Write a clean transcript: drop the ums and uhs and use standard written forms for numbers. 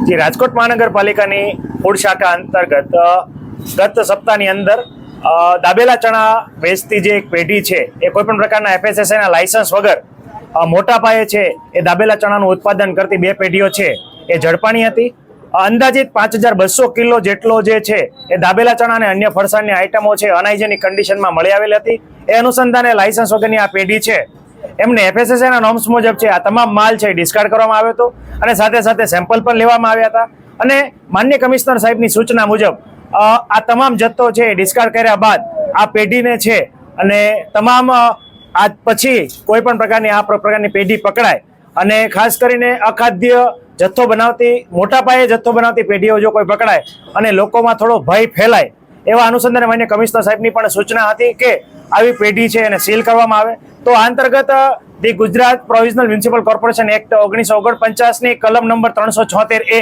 જે રાજકોટ મહાનગરપાલિકાની ફૂડ શાખા અંતર્ગત ગત સપ્તાહની અંદર દાબેલા ચણા વેચતી જે એક પેઢી છે એ કોઈપણ પ્રકારના FSSAઈના લાયસન્સ વગર મોટા પાયે છે એ દાબેલા ચણાનું ઉત્પાદન કરતી બે પેઢીઓ છે એ ઝડપાણી હતી. અંદાજિત 5200 કિલો જેટલો જે છે એ દાબેલા ચણા અને અન્ય ફરસાણની આઇટમો છે અનહાઇજેનિક કન્ડિશનમાં મળી આવેલી હતી. એ અનુસંધાને લાયસન્સ વગરની આ પેઢી છે એમને FSSAઈના નોર્મ્સ મુજબ છે આ તમામ માલ છે ડિસ્કાર્ડ કરવામાં આવ્યો હતો અને સાથે સાથે સેમ્પલ પણ લેવામાં આવ્યા હતા. અને માન્ય કમિશનર સાહેબની સૂચના મુજબ આ તમામ જથ્થો છે ડિસ્કાર્ડ કર્યા બાદ આ પેઢીને છે અને તમામ આજ પછી કોઈ પણ પ્રકારની આ પ્રકારની પેઢી પકડાય અને ખાસ કરીને અખાદ્ય જથ્થો બનાવતી મોટા પાયે જથ્થો બનાવતી પેઢીઓ જો કોઈ પકડાય અને લોકોમાં થોડો ભય ફેલાય એવા અનુસંધાને માન્ય કમિશનર સાહેબની પણ સૂચના હતી કે આવી પેઢી છે એને સીલ કરવામાં આવે. તો આ અંતર્ગત the Gujarat Provincial Municipal Corporation Act 1949ની કલમ નંબર 376A